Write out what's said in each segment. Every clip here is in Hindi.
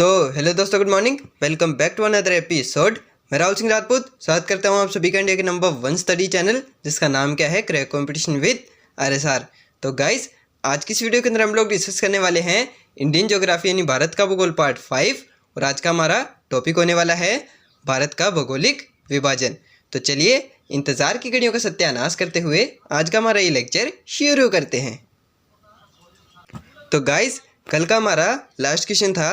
तो हेलो दोस्तों, good morning. Welcome back to another episode. मैं राहुल सिंह राजपूत स्वागत करता हूं आप सभी का इंडिया के नंबर 1 स्टडी चैनल, जिसका नाम क्या है, क्रैक कंपटीशन विद आरएसआर। तो गाइस, आज की इस वीडियो के अंदर हम लोग डिस्कस करने वाले हैं इंडियन ज्योग्राफी यानी भारत का भूगोल पार्ट 5। और आज का हमारा टॉपिक होने वाला है भारत का भौगोलिक विभाजन। तो चलिए इंतज़ार की घड़ियों का सत्यानाश करते हुए आज का हमारा ये लेक्चर शुरू करते हैं। तो गाइस, कल का हमारा लास्ट क्वेश्चन था,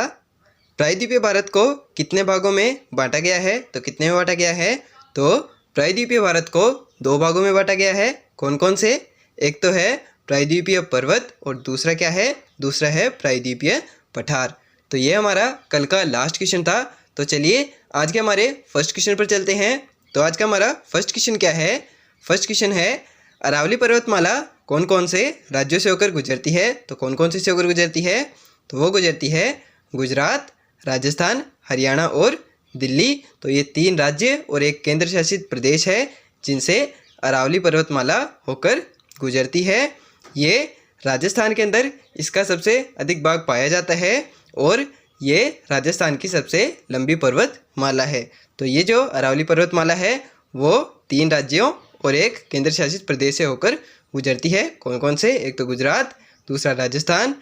प्रायद्वीपीय भारत को कितने भागों में बांटा गया है। तो कितने में बांटा गया है? तो प्रायद्वीपीय भारत को 2 भागों में बांटा गया है। कौन कौन से? एक तो है प्रायद्वीपीय पर्वत और दूसरा क्या है? दूसरा है प्रायद्वीपीय पठार। तो ये हमारा कल का लास्ट क्वेश्चन था। तो चलिए आज के हमारे फर्स्ट क्वेश्चन पर चलते हैं। तो आज का हमारा फर्स्ट क्वेश्चन क्या है? फर्स्ट क्वेश्चन है, अरावली पर्वतमाला कौन कौन से राज्यों से होकर गुजरती है? तो कौन कौन से होकर गुजरती है? तो वो गुजरती है गुजरात, राजस्थान, हरियाणा और दिल्ली। तो ये 3 राज्य और एक केंद्र शासित प्रदेश है जिनसे अरावली पर्वतमाला होकर गुजरती है। ये राजस्थान के अंदर इसका सबसे अधिक भाग पाया जाता है और ये राजस्थान की सबसे लंबी पर्वतमाला है। तो ये जो अरावली पर्वतमाला है वो 3 राज्यों और एक केंद्र शासित प्रदेश से होकर गुजरती है। कौन कौन से? एक तो गुजरात, दूसरा राजस्थान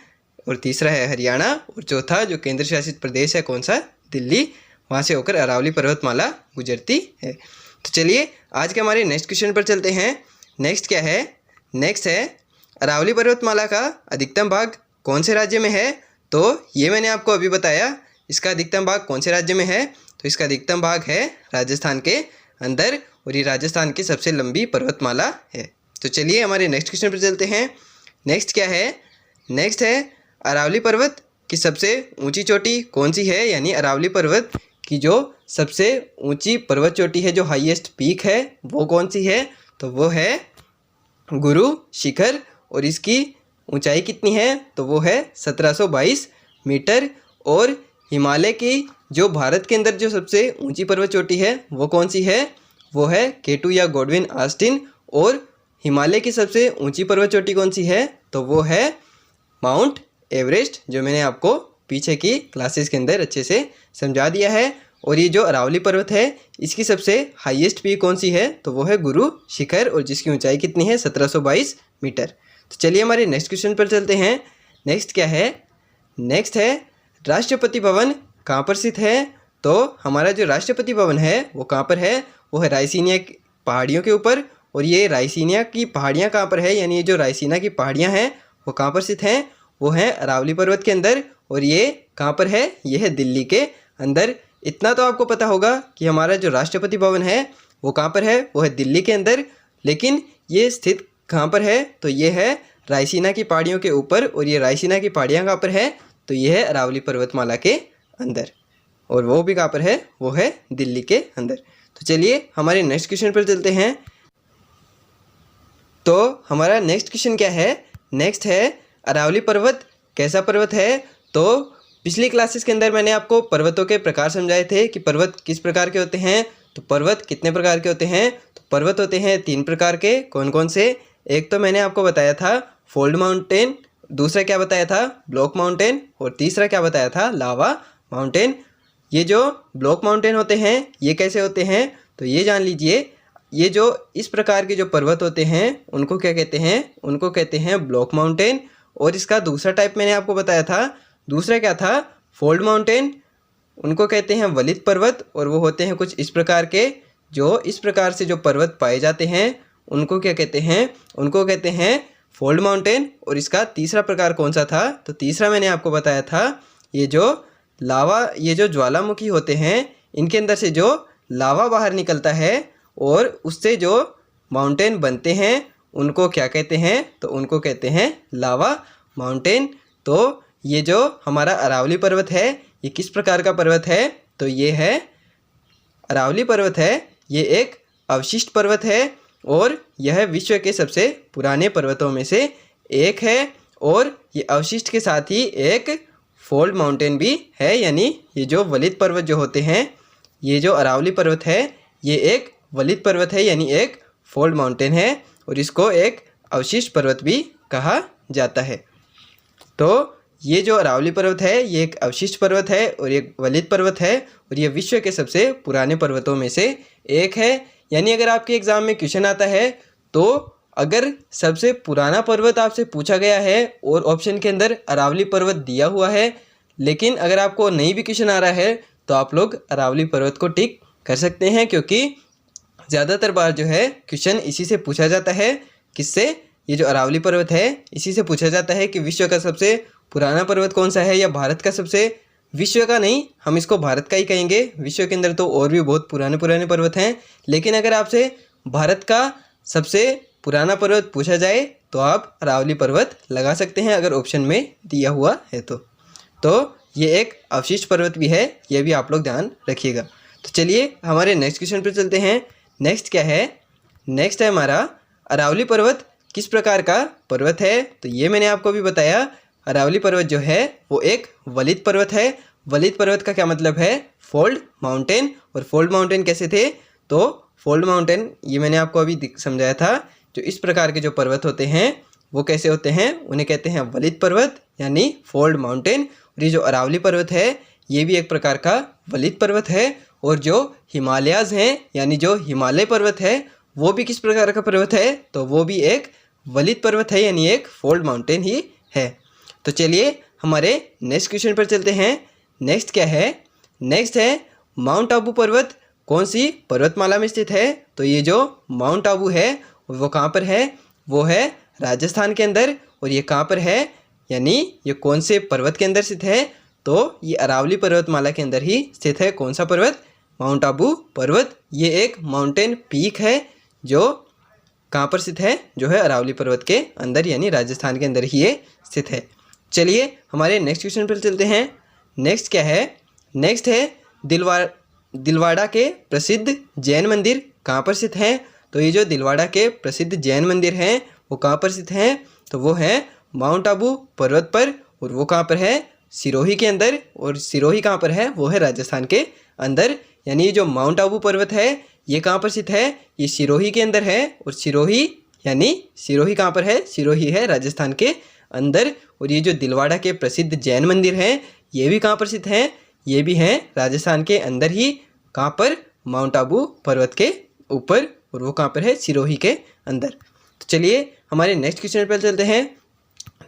और तीसरा है हरियाणा और चौथा जो केंद्र शासित प्रदेश है कौन सा? दिल्ली। वहाँ से होकर अरावली पर्वतमाला गुजरती है। तो चलिए आज के हमारे नेक्स्ट क्वेश्चन पर चलते हैं। नेक्स्ट क्या है? नेक्स्ट है, अरावली पर्वतमाला का अधिकतम भाग कौन से राज्य में है? तो ये मैंने आपको अभी बताया, इसका अधिकतम भाग कौन से राज्य में है? तो इसका अधिकतम भाग है राजस्थान के अंदर और ये राजस्थान की सबसे लंबी पर्वतमाला है। तो चलिए हमारे नेक्स्ट क्वेश्चन पर चलते हैं। नेक्स्ट क्या है? नेक्स्ट है, अरावली पर्वत की सबसे ऊंची चोटी कौन सी है? यानी अरावली पर्वत की जो सबसे ऊंची पर्वत चोटी है, जो हाईएस्ट पीक है, वो कौन सी है? तो वो है गुरु शिखर और इसकी ऊंचाई कितनी है? तो वो है 1722 मीटर। और हिमालय की जो भारत के अंदर जो सबसे ऊंची पर्वत चोटी है वो कौन सी है? वो है K2 या गॉडविन ऑस्टिन। और हिमालय की सबसे ऊंची पर्वत चोटी कौन सी है? तो वो है माउंट एवरेस्ट, जो मैंने आपको पीछे की क्लासेस के अंदर अच्छे से समझा दिया है। और ये जो अरावली पर्वत है इसकी सबसे हाईएस्ट पीक कौन सी है? तो वो है गुरु शिखर और जिसकी ऊंचाई कितनी है? 1722 मीटर। तो चलिए हमारे नेक्स्ट क्वेश्चन पर चलते हैं। नेक्स्ट क्या है? नेक्स्ट है, राष्ट्रपति भवन कहाँ पर स्थित है? तो हमारा जो राष्ट्रपति भवन है वो कहाँ पर है? वो है रायसीनिया की पहाड़ियों के ऊपर। और ये रायसीनिया की पहाड़ियाँ कहाँ पर है? यानी ये जो रायसीना की पहाड़ियाँ हैं वो कहाँ पर स्थित हैं? वो है अरावली पर्वत के अंदर। और ये कहाँ पर है? ये है दिल्ली के अंदर। इतना तो आपको पता होगा कि हमारा जो राष्ट्रपति भवन है वो कहाँ पर है? वो है दिल्ली के अंदर। लेकिन ये स्थित कहाँ पर है? तो ये है रायसीना की पहाड़ियों के ऊपर। और ये रायसीना की पहाड़ियाँ कहाँ पर है? तो ये है अरावली पर्वतमाला के अंदर। और वो भी कहाँ पर है? वो है दिल्ली के अंदर। तो चलिए हमारे नेक्स्ट क्वेश्चन पर चलते हैं। तो हमारा नेक्स्ट क्वेश्चन क्या है? नेक्स्ट है, अरावली पर्वत कैसा पर्वत है? तो पिछली क्लासेस के अंदर मैंने आपको पर्वतों के प्रकार समझाए थे कि पर्वत किस प्रकार के होते हैं। तो पर्वत कितने प्रकार के होते हैं? तो पर्वत होते हैं 3 प्रकार के। कौन कौन से? एक तो मैंने आपको बताया था फोल्ड माउंटेन, दूसरा क्या बताया था? ब्लॉक माउंटेन, और तीसरा क्या बताया था? लावा माउंटेन। ये जो ब्लॉक माउंटेन होते हैं ये कैसे होते हैं? तो ये जान लीजिए, ये जो इस प्रकार के जो पर्वत होते हैं उनको क्या कहते हैं? उनको कहते हैं ब्लॉक माउंटेन। और इसका दूसरा टाइप मैंने आपको बताया था, दूसरा क्या था? Fold mountain. उनको कहते हैं वलित पर्वत। और वो होते हैं कुछ इस प्रकार के, जो इस प्रकार से जो पर्वत पाए जाते हैं उनको क्या कहते हैं? उनको कहते हैं फोल्ड माउंटेन। और इसका तीसरा प्रकार कौन सा था? तो तीसरा मैंने आपको बताया था, ये जो ज्वालामुखी होते हैं इनके अंदर से जो लावा बाहर निकलता है और उससे जो माउंटेन बनते हैं उनको क्या कहते हैं? तो उनको कहते हैं लावा माउंटेन। तो ये जो हमारा अरावली पर्वत है ये किस प्रकार का पर्वत है? तो ये है अरावली पर्वत है, ये एक अवशिष्ट पर्वत है और यह विश्व के सबसे पुराने पर्वतों में से एक है। और ये अवशिष्ट के साथ ही एक फोल्ड माउंटेन भी है। यानी ये जो वलित पर्वत जो होते हैं, ये जो अरावली पर्वत है ये एक वलित पर्वत है, यानी एक फोल्ड माउंटेन है। और इसको एक अवशिष्ट पर्वत भी कहा जाता है। तो ये जो अरावली पर्वत है ये एक अवशिष्ट पर्वत है और ये वलित पर्वत है और ये विश्व के सबसे पुराने पर्वतों में से एक है। यानी अगर आपके एग्ज़ाम में क्वेश्चन आता है तो अगर सबसे पुराना पर्वत आपसे पूछा गया है और ऑप्शन के अंदर अरावली पर्वत दिया हुआ है, लेकिन अगर आपको नहीं भी क्वेश्चन आ रहा है तो आप लोग अरावली पर्वत को टिक कर सकते हैं, क्योंकि ज़्यादातर बार जो है क्वेश्चन इसी से पूछा जाता है। किससे? ये जो अरावली पर्वत है इसी से पूछा जाता है कि विश्व का सबसे पुराना पर्वत कौन सा है, या भारत का सबसे, विश्व का नहीं, हम इसको भारत का ही कहेंगे, विश्व के अंदर तो और भी बहुत पुराने पुराने पर्वत हैं, लेकिन अगर आपसे भारत का सबसे पुराना पर्वत पूछा जाए तो आप अरावली पर्वत लगा सकते हैं अगर ऑप्शन में दिया हुआ है तो ये एक अवशिष्ट पर्वत भी है, ये भी आप लोग ध्यान रखिएगा। तो चलिए हमारे नेक्स्ट क्वेश्चन पर चलते हैं। नेक्स्ट क्या है? नेक्स्ट है हमारा अरावली पर्वत किस प्रकार का पर्वत है। तो ये मैंने आपको भी बताया, अरावली पर्वत जो है वो एक वलित पर्वत है। वलित पर्वत का क्या मतलब है? Fold mountain. और फोल्ड माउंटेन कैसे थे? तो फोल्ड माउंटेन ये मैंने आपको अभी समझाया था, जो इस प्रकार के जो पर्वत होते हैं वो कैसे होते हैं, उन्हें कहते हैं वलित पर्वत यानी फोल्ड माउंटेन। और ये जो अरावली पर्वत है ये भी एक प्रकार का वलित पर्वत है। और जो हिमालयाज़ हैं यानी जो हिमालय पर्वत है वो भी किस प्रकार का पर्वत है? तो वो भी एक वलित पर्वत है यानी एक फोल्ड माउंटेन ही है। तो चलिए हमारे नेक्स्ट क्वेश्चन पर चलते हैं। नेक्स्ट क्या है? नेक्स्ट है माउंट आबू पर्वत कौन सी पर्वतमाला में स्थित है। तो ये जो माउंट आबू है वो कहाँ पर है? वो है राजस्थान के अंदर। और ये कहाँ पर है, यानी ये कौन से पर्वत के अंदर स्थित है? तो ये अरावली पर्वतमाला के अंदर ही स्थित है। कौन सा पर्वत? माउंट आबू पर्वत। ये एक माउंटेन पीक है जो कहाँ पर स्थित है? जो है अरावली पर्वत के अंदर यानी राजस्थान के अंदर ही ये स्थित है। चलिए हमारे नेक्स्ट क्वेश्चन पर चलते हैं। नेक्स्ट क्या है? नेक्स्ट है दिलवाड़ा के प्रसिद्ध जैन मंदिर कहाँ पर स्थित हैं। तो ये जो दिलवाड़ा के प्रसिद्ध जैन मंदिर हैं वो कहाँ पर स्थित हैं? तो वो है माउंट आबू पर्वत पर। और वो कहाँ पर है? सिरोही के अंदर। और सिरोही कहाँ पर है? वो है राजस्थान के अंदर। यानी जो माउंट आबू पर्वत है ये कहाँ पर स्थित है? ये सिरोही के अंदर है। और सिरोही यानी सिरोही कहाँ पर है? सिरोही है राजस्थान के अंदर। और ये जो दिलवाड़ा के प्रसिद्ध जैन मंदिर हैं ये भी कहाँ पर स्थित हैं? ये भी हैं राजस्थान के अंदर ही। कहाँ पर? माउंट आबू पर्वत के ऊपर। और वो कहाँ पर है? सिरोही के अंदर। तो चलिए हमारे नेक्स्ट क्वेश्चन पर चलते हैं।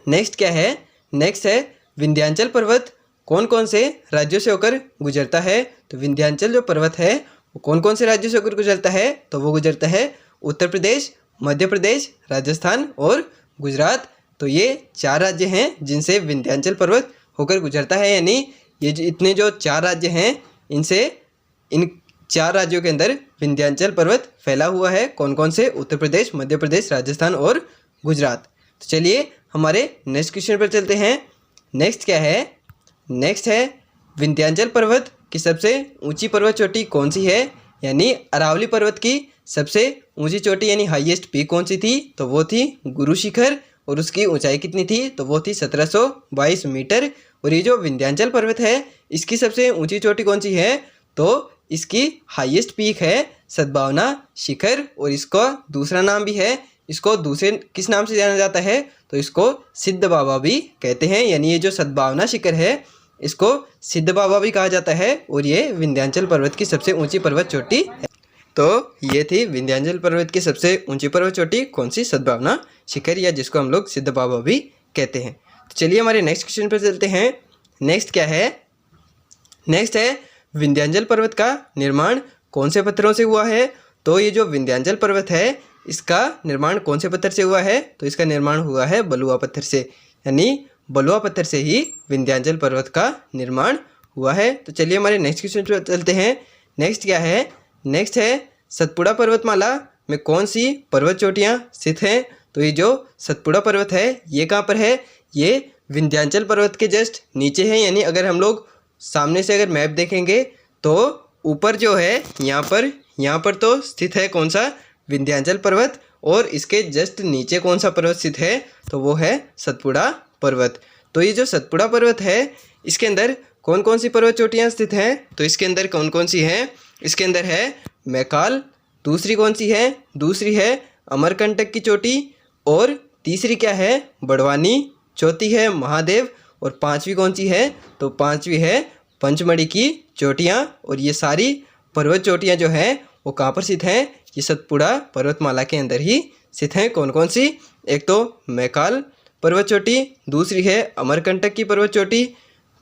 नेक्स्ट क्या है? नेक्स्ट है विंध्याचल पर्वत कौन कौन से राज्यों से होकर गुजरता है। तो विंध्याचल जो पर्वत है वो कौन कौन से राज्यों से होकर गुजरता है? तो वो गुजरता है उत्तर प्रदेश, मध्य प्रदेश, राजस्थान और गुजरात। तो ये 4 राज्य हैं जिनसे विंध्याचल पर्वत होकर गुजरता है। यानी ये जो इतने जो 4 राज्य हैं इनसे इन 4 राज्यों के अंदर विंध्याचल पर्वत फैला हुआ है। कौन कौन से? उत्तर प्रदेश, मध्य प्रदेश, राजस्थान और गुजरात। तो चलिए हमारे नेक्स्ट क्वेश्चन पर चलते हैं। नेक्स्ट क्या है? नेक्स्ट है विंध्याचल पर्वत की सबसे ऊंची पर्वत चोटी कौन सी है। यानी अरावली पर्वत की सबसे ऊंची चोटी यानी हाईएस्ट पीक कौन सी थी? तो वो थी गुरु शिखर। और उसकी ऊंचाई कितनी थी? तो वो थी 1722 मीटर। और ये जो विंध्याचल पर्वत है इसकी सबसे ऊंची चोटी कौन सी है? तो इसकी हाईएस्ट पीक है सद्भावना शिखर। और इसका दूसरा नाम भी है, इसको दूसरे किस नाम से जाना जाता है? तो इसको सिद्ध बाबा भी कहते हैं। यानी ये जो सद्भावना शिखर है इसको सिद्ध बाबा भी कहा जाता है। और ये विंध्याचल पर्वत की सबसे ऊंची पर्वत चोटी है। तो ये थी विंध्याचल पर्वत की सबसे ऊंची पर्वत चोटी कौन सी? सद्भावना शिखर, या जिसको हम लोग सिद्ध बाबा भी कहते हैं। तो चलिए हमारे नेक्स्ट क्वेश्चन पर चलते हैं। नेक्स्ट क्या है? नेक्स्ट है विंध्याचल पर्वत का निर्माण कौन से पत्थरों से हुआ है। तो ये जो विंध्याचल पर्वत है इसका निर्माण कौन से पत्थर से हुआ है? तो इसका निर्माण हुआ है बलुआ पत्थर से। यानी बलुआ पत्थर से ही विंध्याचल पर्वत का निर्माण हुआ है। तो चलिए हमारे नेक्स्ट क्वेश्चन पर चलते हैं। नेक्स्ट क्या है? नेक्स्ट है सतपुड़ा पर्वतमाला में कौन सी पर्वत चोटियाँ स्थित हैं। तो ये जो सतपुड़ा पर्वत है ये कहाँ पर है? ये विंध्याचल पर्वत के जस्ट नीचे है। यानी अगर हम लोग सामने से अगर मैप देखेंगे तो ऊपर जो है यहाँ पर तो स्थित है कौन सा? विंध्याचल पर्वत। और इसके जस्ट नीचे कौन सा पर्वत स्थित है? तो वो है सतपुड़ा पर्वत। तो ये जो सतपुड़ा पर्वत है इसके अंदर कौन कौन सी पर्वत चोटियाँ स्थित हैं? तो इसके अंदर कौन कौन सी हैं? इसके अंदर है मैकाल। दूसरी कौन सी है? दूसरी है अमरकंटक की चोटी। और तीसरी क्या है? बड़वानी। चौथी है महादेव। और पांचवी कौन सी है, तो पांचवी है पंचमढ़ी की चोटियाँ। और ये सारी पर्वत चोटियाँ जो हैं वो कहाँ पर स्थित हैं, ये सतपुड़ा पर्वतमाला के अंदर ही स्थित हैं। कौन कौन सी, एक तो मैकाल पर्वत चोटी, दूसरी है अमरकंटक की पर्वत चोटी,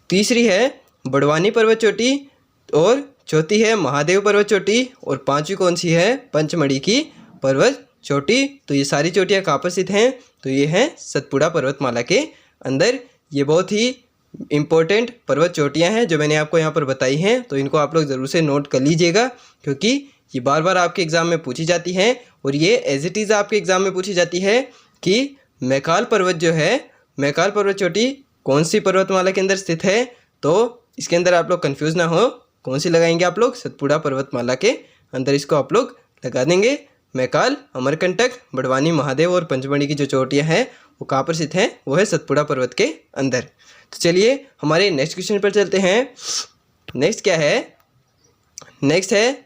तीसरी है बड़वानी पर्वत चोटी और चौथी है महादेव पर्वत चोटी और पांचवी कौन सी है, पंचमढ़ी की पर्वत चोटी। तो ये सारी चोटियाँ कहाँ पर स्थित हैं, तो ये हैं सतपुड़ा पर्वतमाला के अंदर। ये बहुत ही इम्पोर्टेंट पर्वत चोटियाँ हैं जो मैंने आपको यहाँ पर बताई हैं, तो इनको आप लोग ज़रूर से नोट कर लीजिएगा क्योंकि ये बार बार आपके एग्ज़ाम में पूछी जाती हैं। और ये एज इट इज़ आपके एग्ज़ाम में पूछी जाती है कि मैकाल पर्वत जो है, मैकाल पर्वत चोटी कौन सी पर्वतमाला के अंदर स्थित है। तो इसके अंदर आप लोग कन्फ्यूज़ ना हो, कौन सी लगाएंगे आप लोग, सतपुड़ा पर्वतमाला के अंदर इसको आप लोग लगा देंगे। मैकाल, अमरकंटक, बड़वानी, महादेव और पंचमढ़ी की जो चोटियाँ हैं वो कहाँ पर स्थित हैं, वो है सतपुड़ा पर्वत के अंदर। तो चलिए हमारे नेक्स्ट क्वेश्चन पर चलते हैं। नेक्स्ट क्या है, नेक्स्ट है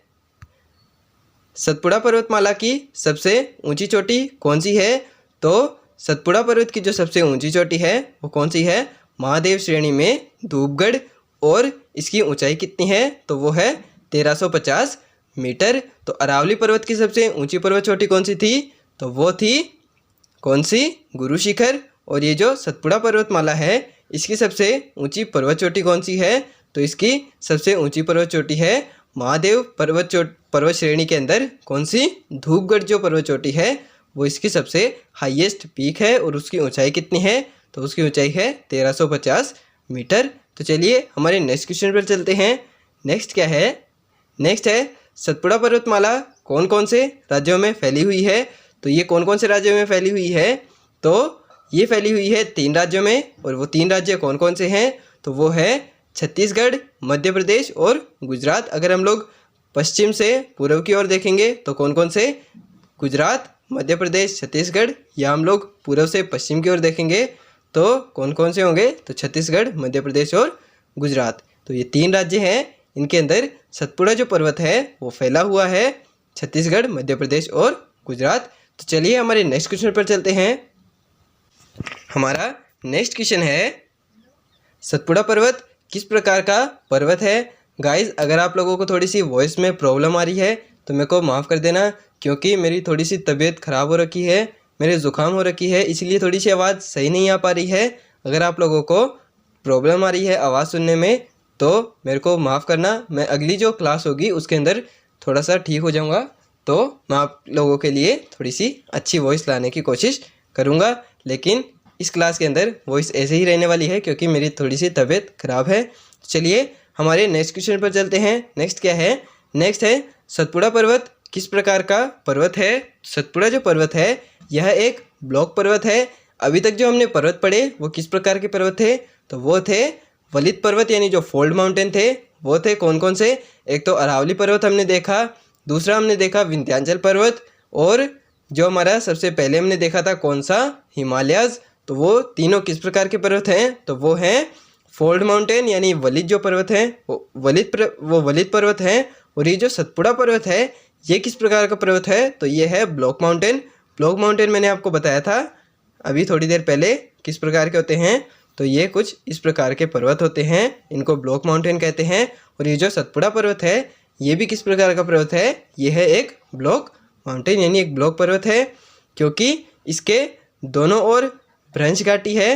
सतपुड़ा पर्वतमाला की सबसे ऊंची चोटी कौन सी है। तो सतपुड़ा पर्वत की जो सबसे ऊंची चोटी है वो कौन सी है, महादेव श्रेणी में धूपगढ़। और इसकी ऊंचाई कितनी है, तो वो है 1350 मीटर। तो अरावली पर्वत की सबसे ऊंची पर्वत चोटी कौन सी थी, तो वो थी कौन सी, गुरु शिखर। और ये जो सतपुड़ा पर्वतमाला है इसकी सबसे ऊंची पर्वत चोटी कौन सी है, तो इसकी सबसे ऊंची पर्वत चोटी है महादेव पर्वत श्रेणी के अंदर कौन सी, धूपगढ़ जो पर्वत चोटी है वो इसकी सबसे हाईएस्ट पीक है। और उसकी ऊंचाई कितनी है, तो उसकी ऊंचाई है 1350 मीटर। तो चलिए हमारे नेक्स्ट क्वेश्चन पर चलते हैं। नेक्स्ट क्या है, नेक्स्ट है सतपुड़ा पर्वतमाला कौन कौन से राज्यों में फैली हुई है। तो ये कौन कौन से राज्यों में फैली हुई है, तो ये फैली हुई है 3 राज्यों में। और वो 3 राज्य कौन कौन से हैं, तो वो है छत्तीसगढ़, मध्य प्रदेश और गुजरात। अगर हम लोग पश्चिम से पूर्व की ओर देखेंगे तो कौन कौन से, गुजरात, मध्य प्रदेश, छत्तीसगढ़। या हम लोग पूर्व से पश्चिम की ओर देखेंगे तो कौन कौन से होंगे, तो छत्तीसगढ़, मध्य प्रदेश और गुजरात। तो ये 3 राज्य हैं, इनके अंदर सतपुड़ा जो पर्वत है वो फैला हुआ है, छत्तीसगढ़, मध्य प्रदेश और गुजरात। तो चलिए हमारे नेक्स्ट क्वेश्चन पर चलते हैं। हमारा नेक्स्ट क्वेश्चन है सतपुड़ा पर्वत किस प्रकार का पर्वत है। गाइस अगर आप लोगों को थोड़ी सी वॉइस में प्रॉब्लम आ रही है तो मेरे को माफ़ कर देना क्योंकि मेरी थोड़ी सी तबीयत ख़राब हो रखी है, मेरे ज़ुकाम हो रखी है, इसलिए थोड़ी सी आवाज़ सही नहीं आ पा रही है। अगर आप लोगों को प्रॉब्लम आ रही है आवाज़ सुनने में तो मेरे को माफ़ करना, मैं अगली जो क्लास होगी उसके अंदर थोड़ा सा ठीक हो जाऊँगा, तो मैं आप लोगों के लिए थोड़ी सी अच्छी वॉइस लाने की कोशिश करूँगा। लेकिन इस क्लास के अंदर वॉइस ऐसे ही रहने वाली है क्योंकि मेरी थोड़ी सी तबीयत ख़राब है। चलिए हमारे नेक्स्ट क्वेश्चन पर चलते हैं। नेक्स्ट क्या है, नेक्स्ट है सतपुड़ा पर्वत किस प्रकार का पर्वत है। सतपुड़ा जो पर्वत है यह एक ब्लॉक पर्वत है। अभी तक जो हमने पर्वत पढ़े वो किस प्रकार के पर्वत थे, तो वो थे वलित पर्वत यानी जो फोल्ड माउंटेन थे, वो थे कौन कौन से, एक तो अरावली पर्वत हमने देखा, दूसरा हमने देखा विंध्याचल पर्वत, और जो हमारा सबसे पहले हमने देखा था कौन सा, हिमालयाज़। तो वो तीनों किस प्रकार के पर्वत हैं, तो वो हैं फोल्ड माउंटेन यानी वलित जो पर्वत हैं वो वलित पर्वत हैं। और ये जो सतपुड़ा पर्वत है ये किस प्रकार का पर्वत है, तो ये है ब्लॉक माउंटेन। ब्लॉक माउंटेन मैंने आपको बताया था अभी थोड़ी देर पहले किस प्रकार के होते हैं, तो ये कुछ इस प्रकार के पर्वत होते हैं, इनको ब्लॉक माउंटेन कहते हैं। और ये जो सतपुड़ा पर्वत है ये भी किस प्रकार का पर्वत है, ये है एक ब्लॉक माउंटेन यानी एक ब्लॉक पर्वत है, क्योंकि इसके दोनों ओर भ्रंश घाटी है।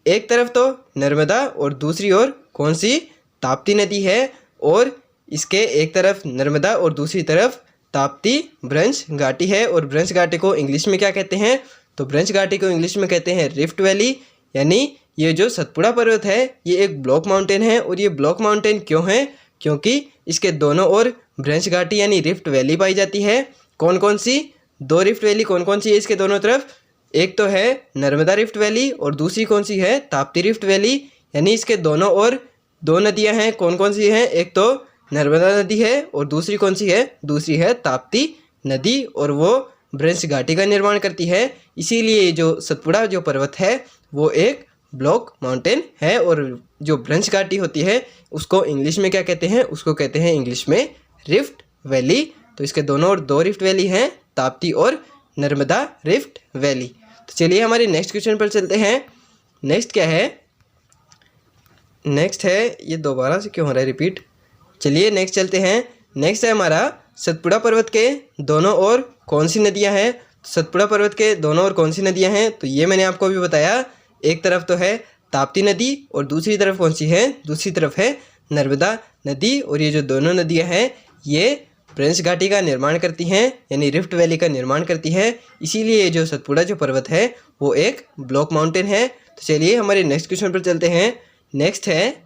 एक तरफ तो नर्मदा और दूसरी ओर कौन सी, ताप्ती नदी है। और इसके एक तरफ नर्मदा और दूसरी तरफ ताप्ती भ्रंश घाटी है। और भ्रंश घाटी को इंग्लिश में क्या कहते हैं, तो भ्रंश घाटी को इंग्लिश में कहते हैं रिफ्ट वैली। यानी ये जो सतपुड़ा पर्वत है ये एक ब्लॉक माउंटेन है। और ये ब्लॉक माउंटेन क्यों है, क्योंकि इसके दोनों ओर भ्रंश घाटी यानी रिफ्ट वैली पाई जाती है। कौन कौन सी, 2 रिफ्ट वैली कौन कौन सी है इसके दोनों तरफ, एक तो है नर्मदा रिफ्ट वैली और दूसरी कौन सी है, ताप्ती रिफ्ट वैली। यानी इसके दोनों ओर 2 नदियां हैं, कौन कौन सी हैं, एक तो नर्मदा नदी है और दूसरी कौन सी है, दूसरी है ताप्ती नदी, और वो भ्रंश घाटी का निर्माण करती है। इसीलिए जो सतपुड़ा जो पर्वत है वो एक ब्लॉक माउंटेन है। और जो भ्रंश घाटी होती है उसको इंग्लिश में क्या कहते हैं, उसको कहते हैं इंग्लिश में रिफ्ट वैली। तो इसके दोनों ओर 2 रिफ्ट वैली हैं, ताप्ती और नर्मदा रिफ्ट वैली। तो चलिए हमारे नेक्स्ट क्वेश्चन पर चलते हैं। नेक्स्ट क्या है, नेक्स्ट है, ये दोबारा से क्यों हो रहा है रिपीट। चलिए नेक्स्ट चलते हैं। नेक्स्ट है हमारा, सतपुड़ा पर्वत के दोनों ओर कौन सी नदियां हैं। सतपुड़ा पर्वत के दोनों ओर कौन सी नदियां हैं, तो ये मैंने आपको अभी बताया। एक तरफ तो है ताप्ती नदी और दूसरी तरफ कौन सी है, दूसरी तरफ है नर्मदा नदी। और ये जो दोनों नदियां हैं ये ब्रंश घाटी का निर्माण करती हैं, यानी रिफ्ट वैली का निर्माण करती है। इसीलिए ये जो सतपुड़ा जो पर्वत है वो एक ब्लॉक माउंटेन है। तो चलिए हमारे नेक्स्ट क्वेश्चन पर चलते हैं। नेक्स्ट है,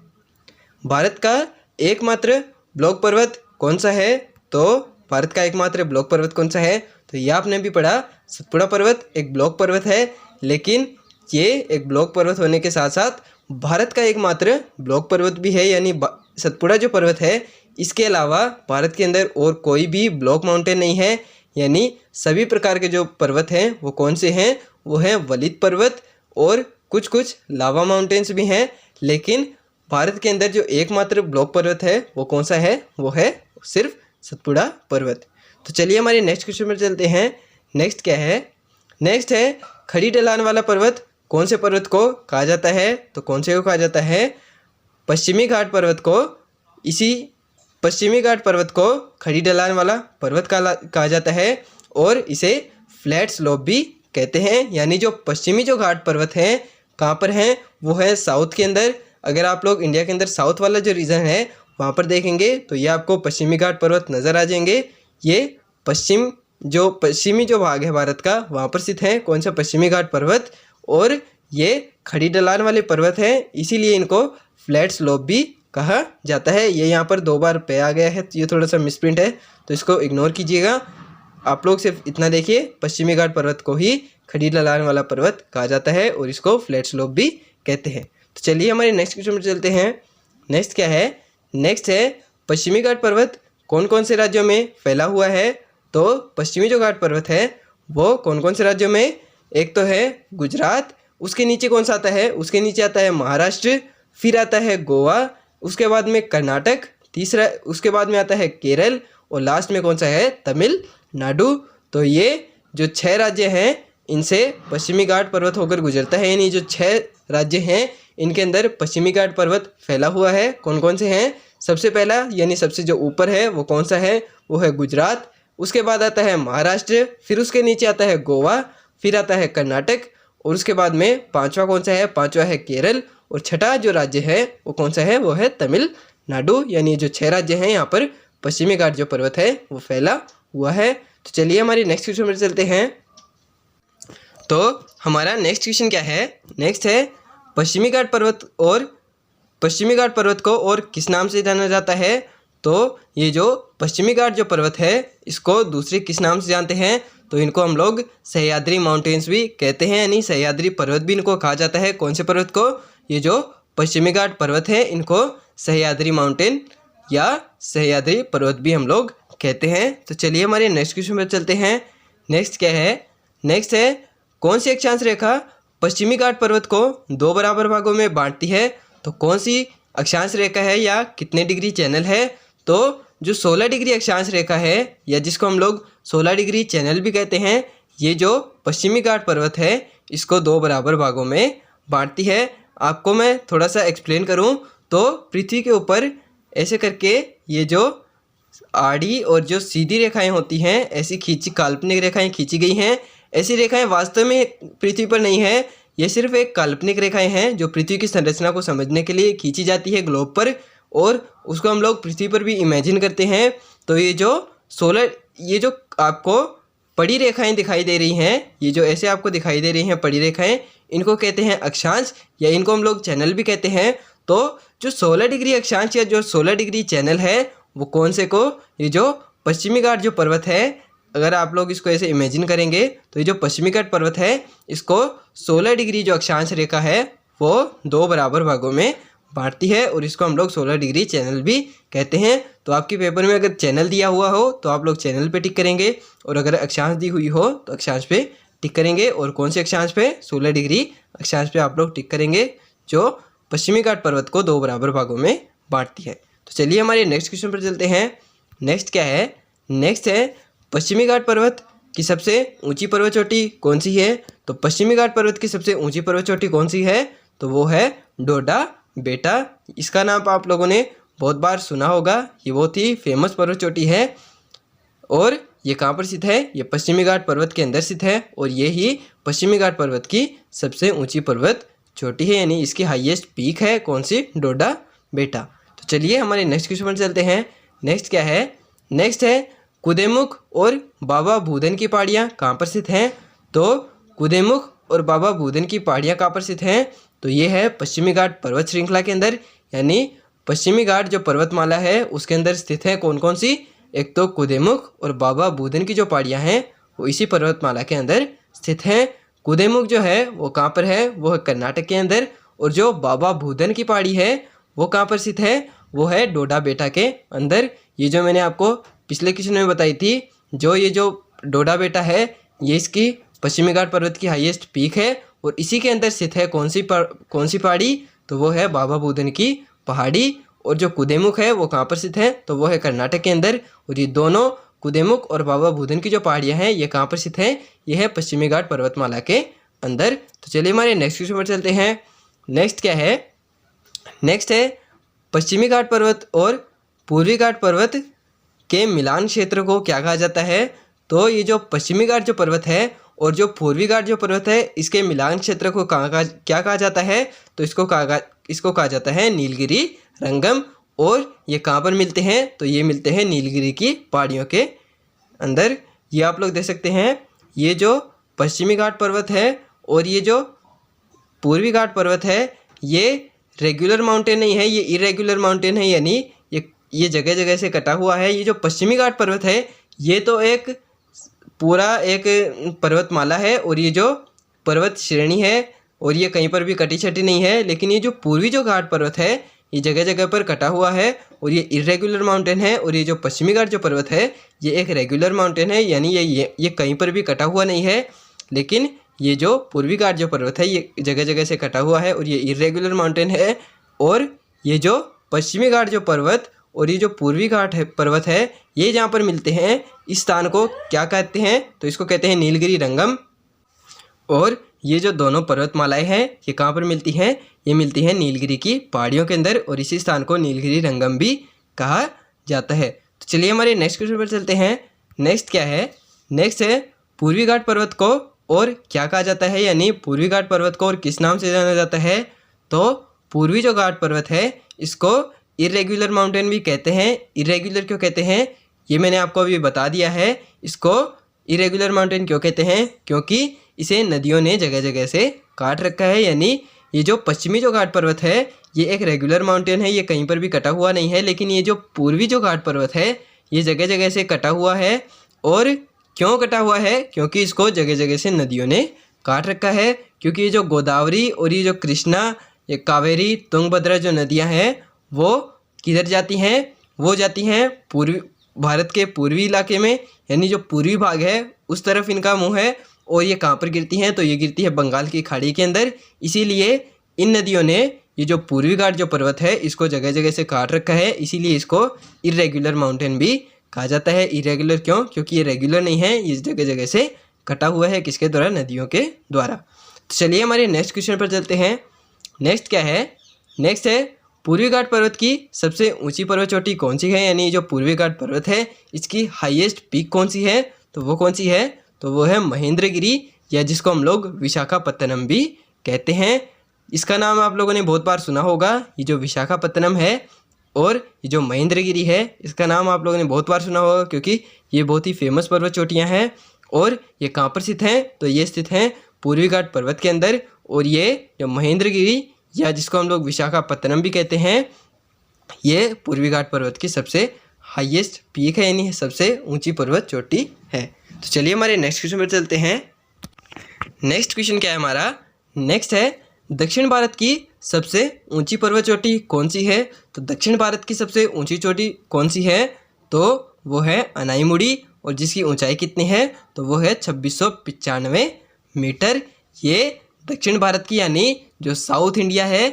भारत का एकमात्र ब्लॉक पर्वत कौन सा है। तो भारत का एकमात्र ब्लॉक पर्वत कौन सा है, तो ये आपने भी पढ़ा, सतपुड़ा पर्वत एक ब्लॉक पर्वत है। लेकिन ये एक ब्लॉक पर्वत होने के साथ साथ भारत का एकमात्र ब्लॉक पर्वत भी है, यानी सतपुड़ा जो पर्वत है इसके अलावा भारत के अंदर और कोई भी ब्लॉक माउंटेन नहीं है। यानी सभी प्रकार के जो पर्वत हैं वो कौन से हैं, वो हैं वलित पर्वत और कुछ कुछ लावा माउंटेन्स भी हैं। लेकिन भारत के अंदर जो एकमात्र ब्लॉक पर्वत है वो कौन सा है, वो है सिर्फ सतपुड़ा पर्वत। तो चलिए हमारे नेक्स्ट क्वेश्चन पर चलते हैं। नेक्स्ट क्या है, नेक्स्ट है, खड़ी ढलान वाला पर्वत कौन से पर्वत को कहा जाता है। तो कौन से को कहा जाता है, पश्चिमी घाट पर्वत को। इसी पश्चिमी घाट पर्वत को खड़ी ढलान वाला पर्वत कहा जाता है और इसे फ्लैट स्लोप भी कहते हैं। यानी जो पश्चिमी जो घाट पर्वत हैं कहाँ पर हैं, वो है साउथ के अंदर। अगर आप लोग इंडिया के अंदर साउथ वाला जो रीजन है वहाँ पर देखेंगे तो ये आपको पश्चिमी घाट पर्वत नज़र आ जाएंगे। ये पश्चिमी जो भाग है भारत का वहाँ पर स्थित है कौन सा, पश्चिमी घाट पर्वत। और ये खड़ी ढलान वाले पर्वत हैं, इसीलिए इनको फ्लैट स्लोप भी कहा जाता है। ये यहाँ पर 2 बार पे आ गया है, ये थोड़ा सा मिसप्रिंट है तो इसको इग्नोर कीजिएगा। आप लोग सिर्फ इतना देखिए, पश्चिमी घाट पर्वत को ही खड़ी ढलान वाला पर्वत कहा जाता है और इसको फ्लैट स्लोप भी कहते हैं। तो चलिए हमारे नेक्स्ट क्वेश्चन पर चलते हैं। नेक्स्ट क्या है, नेक्स्ट है, पश्चिमी घाट पर्वत कौन कौन से राज्यों में फैला हुआ है। तो पश्चिमी जो घाट पर्वत है वो कौन कौन से राज्यों में, एक तो है गुजरात, उसके नीचे कौन सा आता है, उसके नीचे आता है महाराष्ट्र, फिर आता है गोवा, उसके बाद में कर्नाटक, तीसरा उसके बाद में आता है केरल और लास्ट में कौन सा है, तमिलनाडु। तो ये जो 6 राज्य हैं इनसे पश्चिमी घाट पर्वत होकर गुजरता है। यानी जो 6 राज्य हैं इनके अंदर पश्चिमी घाट पर्वत फैला हुआ है। कौन कौन से हैं, सबसे पहला यानी सबसे जो ऊपर है वो कौन सा है, वो है गुजरात, उसके बाद आता है महाराष्ट्र, फिर उसके नीचे आता है गोवा, फिर आता है कर्नाटक और उसके बाद में पांचवा कौन सा है, पांचवा है केरल और छठा जो राज्य है वो कौन सा है, वो है तमिलनाडु। यानी जो 6 राज्य हैं यहाँ पर पश्चिमी घाट जो पर्वत है वो फैला हुआ है। तो चलिए हमारी नेक्स्ट क्वेश्चन पर चलते हैं। तो हमारा नेक्स्ट क्वेश्चन क्या है, नेक्स्ट है, पश्चिमी घाट पर्वत को और किस नाम से जाना जाता है। तो ये जो पश्चिमी घाट जो पर्वत है इसको दूसरे किस नाम से जानते हैं, तो इनको हम लोग सह्याद्री माउंटेन्स भी कहते हैं। यानी सह्याद्री पर्वत भी इनको कहा जाता है। कौन से पर्वत को, ये जो पश्चिमी घाट पर्वत है इनको सह्याद्री माउंटेन या सह्याद्री पर्वत भी हम लोग कहते हैं। तो चलिए हमारे नेक्स्ट क्वेश्चन पर चलते हैं। नेक्स्ट क्या है, नेक्स्ट है, कौन सी अक्षांश रेखा पश्चिमी घाट पर्वत को 2 बराबर भागों में बांटती है। तो कौन सी अक्षांश रेखा है या कितने डिग्री चैनल है। तो जो 16 डिग्री अक्षांश रेखा है या जिसको हम लोग 16 डिग्री चैनल भी कहते हैं, ये जो पश्चिमी घाट पर्वत है इसको 2 बराबर भागों में बांटती है। आपको मैं थोड़ा सा एक्सप्लेन करूं तो पृथ्वी के ऊपर ऐसे करके ये जो आड़ी और जो सीधी रेखाएं होती हैं ऐसी खींची, काल्पनिक रेखाएं खींची गई हैं। ऐसी रेखाएं वास्तव में पृथ्वी पर नहीं है, ये सिर्फ एक काल्पनिक रेखाएं हैं जो पृथ्वी की संरचना को समझने के लिए खींची जाती है ग्लोब पर और उसको हम लोग पृथ्वी पर भी इमेजिन करते हैं। तो ये जो आपको पड़ी रेखाएं दिखाई दे रही हैं, ये जो ऐसे आपको दिखाई दे रही हैं पड़ी रेखाएं, इनको कहते हैं अक्षांश या इनको हम लोग चैनल भी कहते हैं। तो जो 16 डिग्री अक्षांश या जो 16 डिग्री चैनल है वो कौन से को, ये जो पश्चिमी घाट जो पर्वत है, अगर आप लोग इसको ऐसे इमेजिन करेंगे तो ये जो पश्चिमी घाट पर्वत है इसको 16 डिग्री जो अक्षांश रेखा है वो 2 बराबर भागों में बांटती है और इसको हम लोग 16 डिग्री चैनल भी कहते हैं। तो आपके पेपर में अगर चैनल दिया हुआ हो तो आप लोग चैनल पे टिक करेंगे और अगर अक्षांश दी हुई हो तो अक्षांश पे टिक करेंगे। और कौन से अक्षांश पे, 16 डिग्री अक्षांश पे आप लोग टिक करेंगे जो पश्चिमी घाट पर्वत को 2 बराबर भागों में बांटती है। तो चलिए हमारे नेक्स्ट क्वेश्चन पर चलते हैं। नेक्स्ट क्या है, नेक्स्ट है, पश्चिमी घाट पर्वत की सबसे ऊंची पर्वत चोटी कौन सी है। तो पश्चिमी घाट पर्वत की सबसे ऊंची पर्वत चोटी कौन सी है, तो वो है डोडा बेटा, इसका नाम आप लोगों ने बहुत बार सुना होगा। ये बहुत ही फेमस पर्वत चोटी है और ये कहाँ पर स्थित है? ये पश्चिमी घाट पर्वत के अंदर स्थित है और ये ही पश्चिमी घाट पर्वत की सबसे ऊंची पर्वत चोटी है, यानी इसकी हाईएस्ट पीक है कौन सी? डोडा बेटा। तो चलिए हमारे नेक्स्ट क्वेश्चन पर चलते हैं। नेक्स्ट क्या है? नेक्स्ट है कुदेमुख और बाबा भूधन की पहाड़ियाँ कहाँ पर स्थित हैं? तो कुदेमुख और बाबा भूधन की पहाड़ियाँ कहाँ पर स्थित हैं? तो ये है पश्चिमी घाट पर्वत श्रृंखला के अंदर, यानी पश्चिमी घाट जो पर्वतमाला है उसके अंदर स्थित है। कौन कौन सी? एक तो कुदेमुख और बाबा भूधन की जो पहाड़ियाँ हैं वो इसी पर्वतमाला के अंदर स्थित हैं। कुदेमुख जो है वो कहाँ पर है? वो है कर्नाटक के अंदर। और जो बाबा भूधन की पहाड़ी है वो कहाँ पर स्थित है? वो है डोडा बेटा के अंदर। ये जो मैंने आपको पिछले क्वेश्चन में बताई थी, जो डोडा बेटा है ये इसकी पश्चिमी घाट पर्वत की हाईएस्ट पीक है और इसी के अंदर स्थित है कौन सी पहाड़ी? तो वो है बाबा भूधन की पहाड़ी। और जो कुदेमुख है वो कहाँ पर स्थित है? तो वो है कर्नाटक के अंदर। और ये दोनों कुदेमुख और बाबा भूधन की जो पहाड़ियाँ हैं ये कहाँ पर स्थित हैं? ये है पश्चिमी घाट पर्वतमाला के अंदर। तो चलिए हमारे नेक्स्ट क्वेश्चन पर चलते हैं। नेक्स्ट क्या है? नेक्स्ट है पश्चिमी घाट पर्वत और पूर्वी घाट पर्वत के मिलान क्षेत्र को क्या कहा जाता है? तो ये जो पश्चिमी घाट जो पर्वत है और जो पूर्वी घाट जो पर्वत है इसके मिलान क्षेत्र को क्या कहा जाता है? तो इसको कहा जाता है नीलगिरी रंगम। और ये कहाँ पर मिलते हैं? तो ये मिलते हैं नीलगिरी की पहाड़ियों के अंदर। ये आप लोग देख सकते हैं, ये जो पश्चिमी घाट पर्वत है और ये जो पूर्वी घाट पर्वत है ये रेगुलर माउंटेन नहीं है, ये इरेगुलर माउंटेन है, यानी ये जगह जगह से कटा हुआ है। ये जो पश्चिमी घाट पर्वत है ये तो एक पूरा एक पर्वतमाला है और ये जो पर्वत श्रेणी है और ये कहीं पर भी कटी छटी नहीं है। लेकिन ये जो पूर्वी जो घाट पर्वत है ये जगह जगह पर कटा हुआ है और ये इरेगुलर माउंटेन है। और ये जो पश्चिमी घाट जो पर्वत है ये एक रेगुलर माउंटेन है, यानी ये कहीं पर भी कटा हुआ नहीं है। लेकिन ये जो पूर्वी घाट जो पर्वत है ये जगह जगह से कटा हुआ है और ये इरेगुलर माउंटेन है। और ये जो पश्चिमी घाट जो पर्वत और ये जो पूर्वी घाट है पर्वत है ये जहाँ पर मिलते हैं इस स्थान को क्या कहते हैं? तो इसको कहते हैं नीलगिरी रंगम। और ये जो दोनों पर्वतमालाएं हैं ये कहाँ पर मिलती हैं? ये मिलती हैं नीलगिरी की पहाड़ियों के अंदर और इसी स्थान को नीलगिरी रंगम भी कहा जाता है। तो चलिए हमारे नेक्स्ट क्वेश्चन पर चलते हैं। नेक्स्ट क्या है? नेक्स्ट है पूर्वी घाट पर्वत को और क्या कहा जाता है, यानी पूर्वी घाट पर्वत को और किस नाम से जाना जाता है? तो पूर्वी जो घाट पर्वत है इसको इरेगुलर माउंटेन भी कहते हैं। इरेगुलर क्यों कहते हैं ये मैंने आपको अभी बता दिया है। इसको इरेगुलर माउंटेन क्यों कहते हैं? क्योंकि इसे नदियों ने जगह जगह से काट रखा है। यानी ये जो पश्चिमी जो घाट पर्वत है ये एक रेगुलर माउंटेन है, ये कहीं पर भी कटा हुआ नहीं है। लेकिन ये जो पूर्वी जो घाट पर्वत है ये जगह जगह से कटा हुआ है। और क्यों कटा हुआ है? क्योंकि इसको जगह जगह से नदियों ने काट रखा है। क्योंकि ये जो गोदावरी और ये जो कृष्णा, ये कावेरी, तुंगभद्रा जो नदियाँ हैं वो किधर जाती हैं? वो जाती हैं पूर्वी भारत के पूर्वी इलाके में, यानी जो पूर्वी भाग है उस तरफ इनका मुँह है। और ये कहाँ पर गिरती हैं? तो ये गिरती है बंगाल की खाड़ी के अंदर। इसीलिए इन नदियों ने ये जो पूर्वी घाट जो पर्वत है इसको जगह जगह से काट रखा है। इसीलिए इसको इरेगुलर माउंटेन भी कहा जाता है। इरेगुलर क्यों? क्योंकि ये रेगुलर नहीं है, ये जगह जगह से कटा हुआ है। किसके द्वारा? नदियों के द्वारा। तो चलिए हमारे नेक्स्ट क्वेश्चन पर चलते हैं। नेक्स्ट क्या है? नेक्स्ट है पूर्वी घाट पर्वत की सबसे ऊंची पर्वत चोटी कौन सी है? यानी जो पूर्वी घाट पर्वत है इसकी हाईएस्ट पीक कौन सी है? तो वो कौन सी है? तो वो है महेंद्रगिरी, या जिसको हम लोग विशाखापत्तनम भी कहते हैं। इसका नाम आप लोगों ने बहुत बार सुना होगा। ये जो विशाखापत्तनम है और ये जो महेंद्रगिरी है इसका नाम आप लोगों ने बहुत बार सुना होगा, क्योंकि ये बहुत ही फेमस पर्वत चोटियाँ हैं। और ये कहाँ पर स्थित हैं? तो ये स्थित हैं पूर्वी घाट पर्वत के अंदर। और ये जो महेंद्रगिरी या जिसको हम लोग विशाखापत्तनम भी कहते हैं ये पूर्वी घाट पर्वत की सबसे हाईएस्ट पीक है, यानी सबसे ऊंची पर्वत चोटी है। तो चलिए हमारे नेक्स्ट क्वेश्चन पर चलते हैं। नेक्स्ट क्वेश्चन क्या है हमारा? नेक्स्ट है दक्षिण भारत की सबसे ऊंची पर्वत चोटी कौन सी है? तो दक्षिण भारत की सबसे ऊंची चोटी कौन सी है? तो वो है अनाईमुड़ी, और जिसकी ऊंचाई कितनी है? तो वो है 2695 मीटर। ये दक्षिण भारत की यानी जो साउथ इंडिया है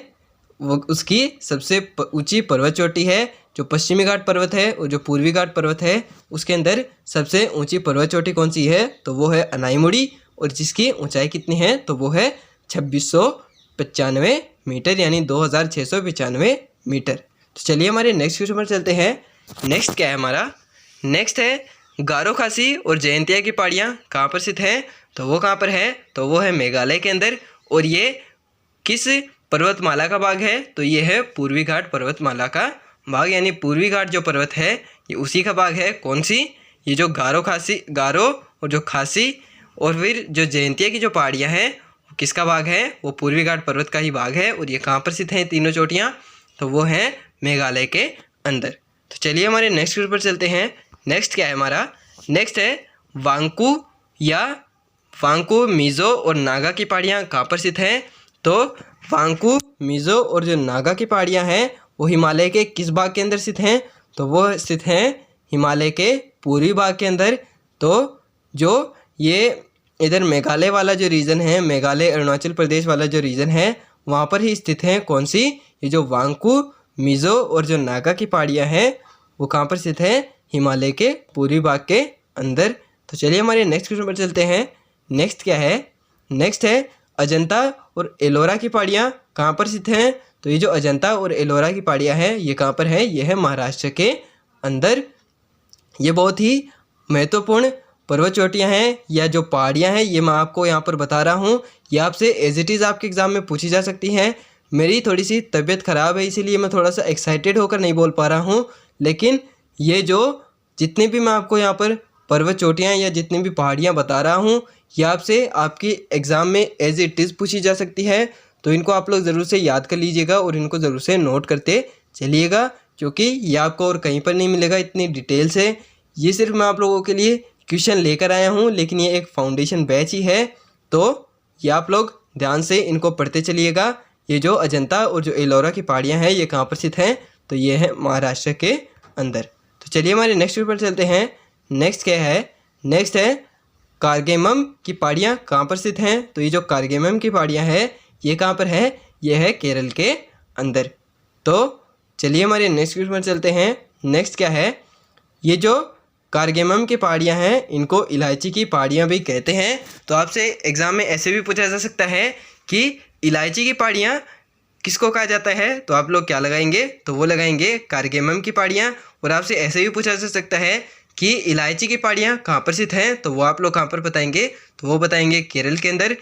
वो उसकी सबसे ऊंची पर्वत चोटी है। जो पश्चिमी घाट पर्वत है और जो पूर्वी घाट पर्वत है उसके अंदर सबसे ऊंची पर्वत चोटी कौन सी है? तो वो है अनाईमुड़ी, और जिसकी ऊंचाई कितनी है? तो वो है 2695 मीटर यानी 2695 मीटर। तो चलिए हमारे नेक्स्ट क्वेश्चन पर चलते हैं। नेक्स्ट क्या है हमारा, नेक्स्ट है गारो खासी और जयंतिया की पहाड़ियाँ कहाँ पर स्थित हैं, तो वो कहाँ पर है, तो वो है मेघालय के अंदर। और ये किस पर्वतमाला का भाग है, तो ये है पूर्वी घाट पर्वतमाला का भाग, यानी पूर्वी घाट जो पर्वत है ये उसी का भाग है। कौन सी, ये जो गारो और जो खासी और फिर जो जयंतिया की जो पहाड़ियाँ हैं वो किसका भाग है, वो पूर्वी घाट पर्वत का ही भाग है। और ये कहाँ पर स्थित हैं तीनों चोटियाँ, तो वो हैं मेघालय के अंदर। तो चलिए हमारे नेक्स्ट क्वेश्चन पर चलते हैं। नेक्स्ट क्या है हमारा, नेक्स्ट है वांकू मिज़ो और नागा की पहाड़ियाँ कहाँ पर स्थित हैं, तो वांकू मिज़ो और जो नागा की पहाड़ियाँ हैं वो हिमालय के किस भाग के अंदर स्थित हैं, तो वो स्थित हैं हिमालय के पूर्वी भाग के अंदर। तो जो ये इधर मेघालय वाला जो रीजन है, मेघालय अरुणाचल प्रदेश वाला जो रीजन है वहाँ पर ही स्थित हैं। कौन सी, ये जो वांकू मिज़ो और जो नागा की पहाड़ियाँ हैं वो कहाँ पर स्थित हैं, हिमालय के पूर्वी भाग के अंदर। तो चलिए हमारे नेक्स्ट क्वेश्चन पर चलते हैं। नेक्स्ट क्या है, नेक्स्ट है अजंता और एलोरा की पहाड़ियाँ कहाँ पर स्थित हैं, तो ये जो अजंता और एलोरा की पहाड़ियाँ हैं ये कहाँ पर है, ये है महाराष्ट्र के अंदर। ये बहुत ही महत्वपूर्ण पर्वत चोटियाँ हैं या जो पहाड़ियाँ हैं, ये मैं आपको यहाँ पर बता रहा हूँ। ये आपसे एज इट इज़ आपके एग्ज़ाम में पूछी जा सकती हैं। मेरी थोड़ी सी तबीयत ख़राब है इसीलिए मैं थोड़ा सा एक्साइटेड होकर नहीं बोल पा रहा हूँ, लेकिन ये जो जितनी भी मैं आपको यहाँ पर पर्वत चोटियाँ या जितनी भी पहाड़ियाँ बता रहा हूँ ये आपसे आपकी एग्ज़ाम में एज इट इज़ पूछी जा सकती है। तो इनको आप लोग ज़रूर से याद कर लीजिएगा और इनको ज़रूर से नोट करते चलिएगा, क्योंकि ये आपको और कहीं पर नहीं मिलेगा इतनी डिटेल से। ये सिर्फ मैं आप लोगों के लिए क्वेश्चन लेकर आया हूँ, लेकिन ये एक फाउंडेशन बैच ही है। तो ये आप लोग ध्यान से इनको पढ़ते चलिएगा। ये जो अजंता और जो एलोरा की पहाड़ियाँ हैं ये कहाँ पर स्थित हैं, तो ये है महाराष्ट्र के अंदर। तो चलिए हमारे नेक्स्ट पर चलते हैं। नेक्स्ट क्या है, नेक्स्ट है कार्गेमम की पहाड़ियाँ कहाँ पर स्थित हैं, तो ये जो कार्गेमम की पहाड़ियाँ हैं ये कहाँ पर है, ये है केरल के अंदर। तो चलिए हमारे नेक्स्ट पर चलते हैं। नेक्स्ट क्या है, ये जो कार्गेमम की पहाड़ियाँ हैं इनको इलायची की पहाड़ियाँ भी कहते हैं। तो आपसे एग्ज़ाम में ऐसे भी पूछा जा सकता है कि इलायची की पहाड़ियाँ किसको कहा जाता है, तो आप लोग क्या लगाएंगे, तो वो लगाएंगे कार्गेमम की पहाड़ियाँ। और आपसे ऐसे भी पूछा जा सकता है कि इलायची की पहाड़ियाँ कहाँ पर स्थित हैं, तो वो आप लोग कहाँ पर बताएंगे, तो वो बताएंगे केरल के अंदर।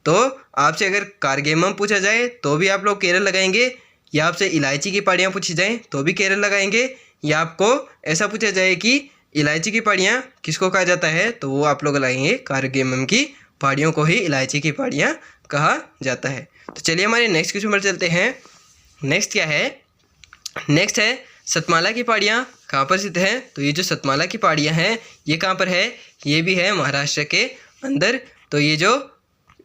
तो आपसे अगर कार्गेमम पूछा जाए तो भी आप लोग केरल लगाएंगे, या आपसे इलायची की पहाड़ियाँ पूछी जाएँ तो भी केरल लगाएंगे, या आपको ऐसा पूछा जाए कि इलायची की पहाड़ियाँ किसको कहा जाता है, तो वो आप लोग लगाएंगे कार्गेमम की पहाड़ियों को ही इलायची की पहाड़ियाँ कहा जाता है। तो चलिए हमारे नेक्स्ट क्वेश्चन पर चलते हैं। नेक्स्ट क्या है, नेक्स्ट है सतमाला की पहाड़ियाँ कहाँ पर स्थित हैं, तो ये जो सतमाला की पहाड़ियाँ हैं ये कहाँ पर है, ये भी है महाराष्ट्र के अंदर। तो ये जो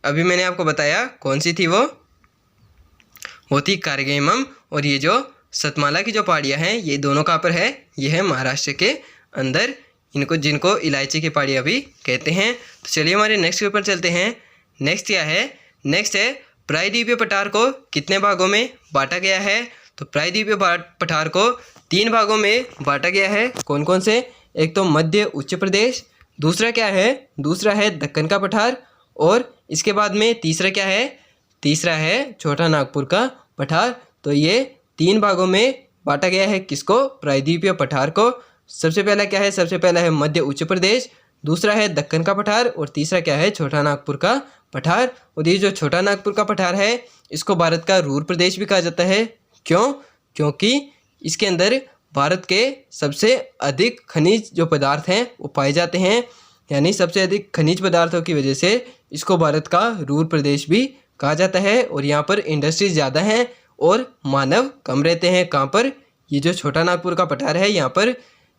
अभी मैंने आपको बताया कौन सी थी, वो थी कार्गेमम, और ये जो सतमाला की जो पहाड़ियाँ हैं ये दोनों कहाँ पर है, ये है महाराष्ट्र के अंदर, इनको जिनको इलायची की पहाड़ियाँ भी कहते हैं। तो चलिए हमारे नेक्स्ट के ऊपर चलते हैं। नेक्स्ट क्या है, नेक्स्ट है प्रायद्वीपीय पठार को कितने भागों में बांटा गया है, तो प्रायद्वीपीय पठार को 3 भागों में बांटा गया है। कौन कौन से, एक तो मध्य उच्च प्रदेश, दूसरा क्या है, दूसरा है दक्कन का पठार, और इसके बाद में तीसरा क्या है, तीसरा है छोटा नागपुर का पठार। तो ये 3 भागों में बांटा गया है किसको, प्रायद्वीपीय पठार को। सबसे पहला क्या है, सबसे पहला है मध्य उच्च प्रदेश, दूसरा है दक्कन का पठार, और तीसरा क्या है, छोटा नागपुर का पठार। और ये जो छोटा नागपुर का पठार है इसको भारत का रूर प्रदेश भी कहा जाता है। क्यों, क्योंकि इसके अंदर भारत के सबसे अधिक खनिज जो पदार्थ हैं वो पाए जाते हैं, यानी सबसे अधिक खनिज पदार्थों की वजह से इसको भारत का रूर प्रदेश भी कहा जाता है। और यहाँ पर इंडस्ट्रीज ज़्यादा हैं और मानव कम रहते हैं। कहाँ पर, ये जो छोटा नागपुर का पठार है यहाँ पर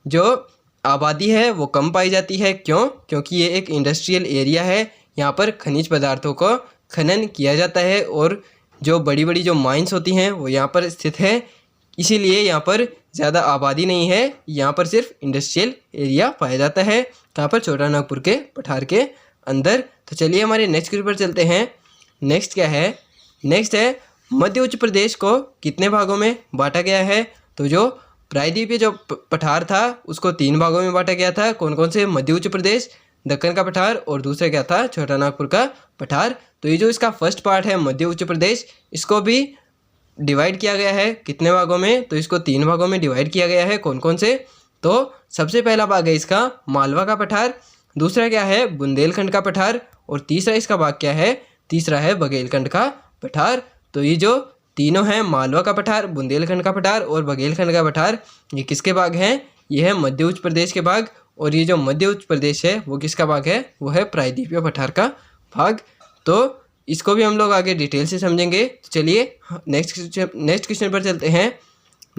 जो आबादी है वो कम पाई जाती है। क्यों, क्योंकि ये एक इंडस्ट्रियल एरिया है, यहाँ पर खनिज पदार्थों को खनन किया जाता है और जो बड़ी बड़ी जो माइंस होती हैं वो यहाँ पर स्थित है, इसीलिए यहाँ पर ज़्यादा आबादी नहीं है, यहाँ पर सिर्फ इंडस्ट्रियल एरिया पाया जाता है। कहाँ पर, छोटा नागपुर के पठार के अंदर। तो चलिए हमारे नेक्स्ट क्वेश्चन पर चलते हैं। नेक्स्ट क्या है, नेक्स्ट है मध्य उच्च प्रदेश को कितने भागों में बांटा गया है, तो जो प्रायद्वीपीय जो पठार था उसको 3 भागों में बांटा गया था। कौन कौन से, मध्य उच्च प्रदेश, दक्कन का पठार, और दूसरा क्या था, छोटा नागपुर का पठार। तो ये जो इसका फर्स्ट पार्ट है मध्य उच्च प्रदेश, इसको भी डिवाइड किया गया है कितने भागों में, तो इसको 3 भागों में डिवाइड किया गया है। कौन कौन से, तो सबसे पहला भाग है इसका मालवा का पठार, दूसरा क्या है बुंदेलखंड का पठार, और तीसरा इसका भाग क्या है, तीसरा है बघेलखंड का पठार। तो ये जो तीनों हैं मालवा का पठार, बुंदेलखंड का पठार और बघेलखंड का पठार, ये किसके भाग हैं, ये है मध्य उच्च प्रदेश के भाग। और ये जो मध्य उच्च प्रदेश है वो किसका भाग है, वो है प्रायद्वीपीय पठार का भाग। तो इसको भी हम लोग आगे डिटेल से समझेंगे। तो चलिए नेक्स्ट क्वेश्चन पर चलते हैं।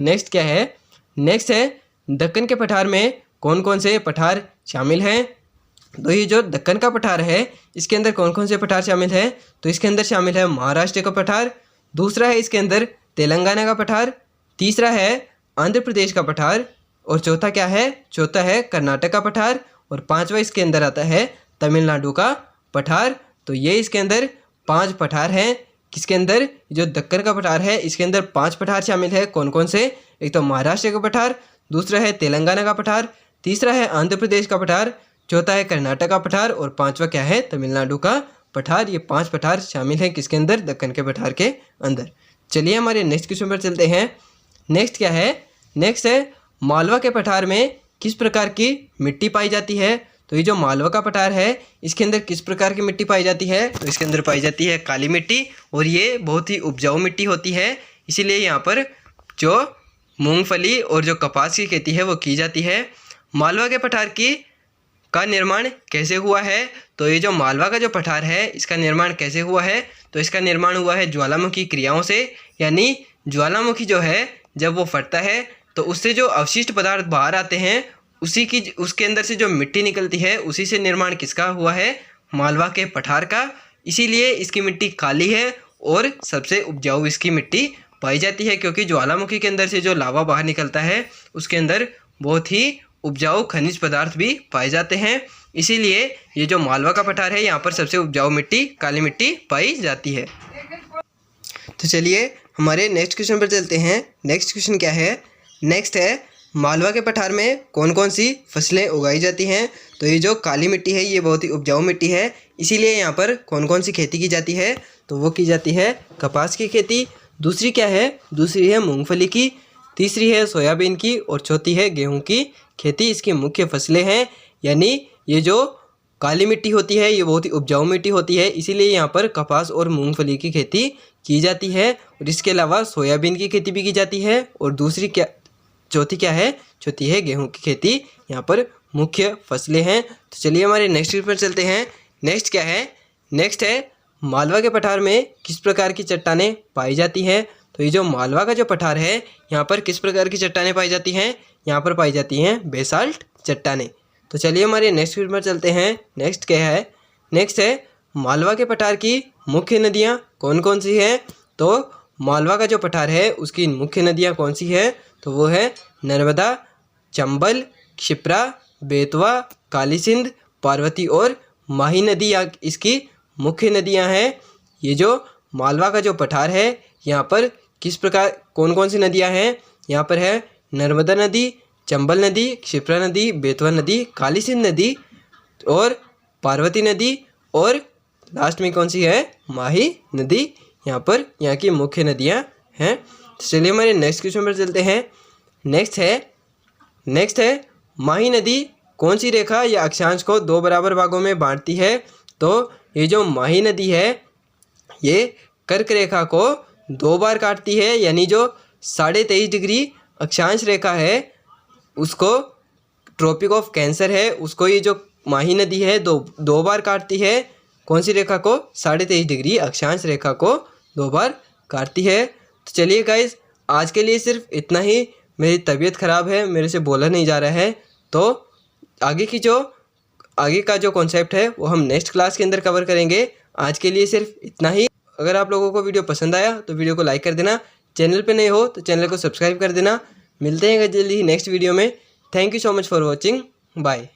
नेक्स्ट क्या है, नेक्स्ट है दक्कन के पठार में कौन कौन से पठार शामिल हैं। तो ये जो दक्कन का पठार है इसके अंदर कौन कौन से पठार शामिल है, तो इसके अंदर शामिल है महाराष्ट्र का पठार, दूसरा है इसके अंदर तेलंगाना का पठार, तीसरा है आंध्र प्रदेश का पठार, और चौथा क्या है, चौथा है कर्नाटक का पठार, और पांचवा इसके अंदर आता है तमिलनाडु का पठार। तो ये इसके अंदर 5 पठार हैं। किसके अंदर, जो दक्कन का पठार है इसके अंदर 5 पठार शामिल है। कौन कौन से, एक तो महाराष्ट्र का पठार, दूसरा है तेलंगाना का पठार, तीसरा है आंध्र प्रदेश का पठार, चौथा है कर्नाटक का पठार, और पांचवा क्या है तमिलनाडु का पठार। ये 5 पठार शामिल हैं किसके अंदर, दक्कन के पठार के अंदर। चलिए हमारे नेक्स्ट क्वेश्चन पर चलते हैं। नेक्स्ट क्या है, नेक्स्ट है मालवा के पठार में किस प्रकार की मिट्टी पाई जाती है। तो ये जो मालवा का पठार है इसके अंदर किस प्रकार की मिट्टी पाई जाती है, तो इसके अंदर पाई जाती है काली मिट्टी, और ये बहुत ही उपजाऊ मिट्टी होती है। इसीलिए यहाँ पर जो मूंगफली और जो कपास की खेती है वो की जाती है। मालवा के पठार का निर्माण कैसे हुआ है, तो ये जो मालवा का जो पठार है इसका निर्माण कैसे हुआ है, तो इसका निर्माण हुआ है ज्वालामुखी क्रियाओं से। यानी ज्वालामुखी जो है जब वो फटता है तो उससे जो अवशिष्ट पदार्थ बाहर आते हैं उसके अंदर से जो मिट्टी निकलती है उसी से निर्माण किसका हुआ है, मालवा के पठार का। इसीलिए इसकी मिट्टी काली है और सबसे उपजाऊ इसकी मिट्टी पाई जाती है, क्योंकि ज्वालामुखी के अंदर से जो लावा बाहर निकलता है उसके अंदर बहुत ही उपजाऊ खनिज पदार्थ भी पाए जाते हैं। इसीलिए ये जो मालवा का पठार है यहाँ पर सबसे उपजाऊ मिट्टी काली मिट्टी पाई जाती है। तो चलिए हमारे नेक्स्ट क्वेश्चन पर चलते हैं। नेक्स्ट क्वेश्चन क्या है, नेक्स्ट है मालवा के पठार में कौन कौन सी फसलें उगाई जाती हैं। तो ये जो काली मिट्टी है ये बहुत ही उपजाऊ मिट्टी है, इसीलिए यहाँ पर कौन कौन सी खेती की जाती है, तो वो की जाती है कपास की खेती, दूसरी क्या है, दूसरी है मूंगफली की, तीसरी है सोयाबीन की, और चौथी है गेहूं की खेती। इसकी मुख्य फसलें हैं। यानी ये जो काली मिट्टी होती है ये बहुत ही उपजाऊ मिट्टी होती है, इसीलिए यहाँ पर कपास और मूंगफली की खेती की जाती है, और इसके अलावा सोयाबीन की खेती भी की जाती है, और चौथी क्या है, चौथी है गेहूं की खेती। यहाँ पर मुख्य फसलें हैं। तो चलिए हमारे नेक्स्ट पर चलते हैं। नेक्स्ट क्या है, नेक्स्ट है मालवा के पठार में किस प्रकार की चट्टानें पाई जाती हैं। तो ये जो मालवा का जो पठार है यहाँ पर किस प्रकार की चट्टानें पाई जाती हैं, यहाँ पर पाई जाती हैं बेसाल्ट चट्टानें। तो चलिए हमारे नेक्स्ट पर चलते हैं। नेक्स्ट क्या है, नेक्स्ट है मालवा के पठार की मुख्य नदियाँ कौन कौन सी हैं। तो मालवा का जो पठार है उसकी मुख्य नदियाँ कौन सी है, तो वो है नर्मदा, चंबल, क्षिप्रा, बेतवा, काली सिंध, पार्वती और माही नदी इसकी मुख्य नदियां हैं। ये जो मालवा का जो पठार है यहाँ पर किस प्रकार कौन कौन सी नदियां हैं, यहाँ पर है नर्मदा नदी, चंबल नदी, क्षिप्रा नदी, बेतवा नदी, काली सिंध नदी और पार्वती नदी, और लास्ट में कौन सी है, माही नदी। यहाँ पर यहाँ की मुख्य नदियाँ हैं। चलिए हमारे नेक्स्ट क्वेश्चन पर चलते हैं। नेक्स्ट है माही नदी कौन सी रेखा या अक्षांश को 2 बराबर भागों में बांटती है। तो ये जो माही नदी है ये कर्क रेखा को 2 बार काटती है, यानी जो 23.5 डिग्री अक्षांश रेखा है उसको ट्रॉपिक ऑफ कैंसर है उसको ये जो माही नदी है दो बार काटती है। कौन सी रेखा को, 23.5 डिग्री अक्षांश रेखा को 2 बार काटती है। तो चलिए गाइस आज के लिए सिर्फ इतना ही। मेरी तबीयत ख़राब है, मेरे से बोला नहीं जा रहा है, तो आगे का जो कॉन्सेप्ट है वो हम नेक्स्ट क्लास के अंदर कवर करेंगे। आज के लिए सिर्फ इतना ही। अगर आप लोगों को वीडियो पसंद आया तो वीडियो को लाइक कर देना, चैनल पे नए हो तो चैनल को सब्सक्राइब कर देना। मिलते हैं जल्दी ही नेक्स्ट वीडियो में। Thank you so much for watching, bye.